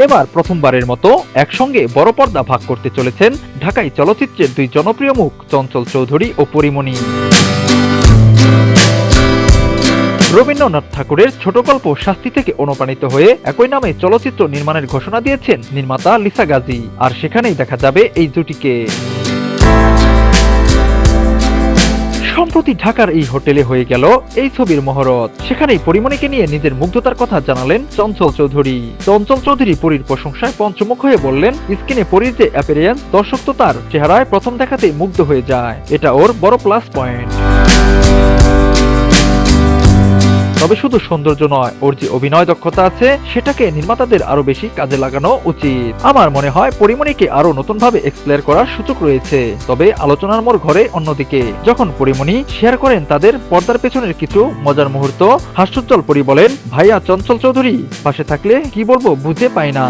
এবার প্রথমবারের মতো একসঙ্গে বড় পর্দা ভাগ করতে চলেছেন ঢাকাই চলচ্চিত্রের দুই জনপ্রিয় মুখ চঞ্চল চৌধুরী ও পরীমণি। রবীন্দ্রনাথ ঠাকুরের ছোট গল্প শাস্তি থেকে অনুপ্রাণিত হয়ে একই নামে চলচ্চিত্র নির্মাণের ঘোষণা দিয়েছেন নির্মাতা লিসা গাজী, আর সেখানেই দেখা যাবে এই জুটিকে। সম্প্রতি ঢাকার এই হোটেলে হয়ে গেল এই ছবির মহরত। সেখানেই পরীমণিকে নিয়ে নিজের মুগ্ধতার কথা জানালেন চঞ্চল চৌধুরী। চঞ্চল চৌধুরী পরীর প্রশংসায় পঞ্চমুখ হয়ে বললেন, স্ক্রিনে পরীর যে অ্যাপিয়ারেন্স, দর্শক তো তার চেহারায় প্রথম দেখাতেই মুগ্ধ হয়ে যায়, এটা ওর বড় প্লাস পয়েন্ট। তবে শুধু সৌন্দর্য নয়, ওর যে অভিনয় দক্ষতা আছে সেটাকে নির্মাতাদের আরো বেশি কাজে লাগানো উচিত। আমার মনে হয় পরীমণিকে আরো নতুন ভাবে এক্সপ্লোর করার সুযোগ রয়েছে। তবে আলোচনার মোড় ঘরে অন্যদিকে, যখন পরীমণি শেয়ার করেন তাদের পর্দার পেছনের কিছু মজার মুহূর্ত। হাস্যোজ্জ্বল পরী বলেন, ভাইয়া চঞ্চল চৌধুরী পাশে থাকলে কি বলবো বুঝে পাই না।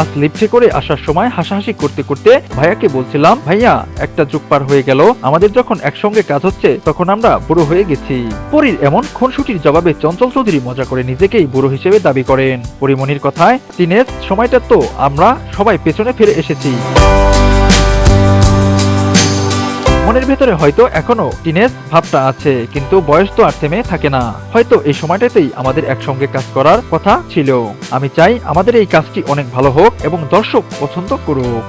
আজ লিফটে করে আসার সময় হাসাহাসি করতে করতে ভাইয়াকে বলছিলাম, ভাইয়া একটা যুগ পার হয়ে গেল, আমাদের যখন একসঙ্গে কাজ হচ্ছে তখন আমরা বুড়ো হয়ে গেছি। পরীর এমন খুনসুটির জবাবে চঞ্চল চৌধুরী মজা করে নিজেকেই বুড়ো হিসেবে দাবি করেন। পরীমণির কথায়, টিনেজ সময়টা তো আমরা সবাই পেছনে ফিরে এসেছি। মনের ভেতরে হয়তো এখনো টিনেজ ভাবটা আছে, কিন্তু বয়স তো আর থেমে থাকে না। হয়তো এই সময়টাতেই আমাদের একসঙ্গে কাজ করার কথা ছিল। আমি চাই আমাদের এই কাজটি অনেক ভালো হোক এবং দর্শক পছন্দ করুক।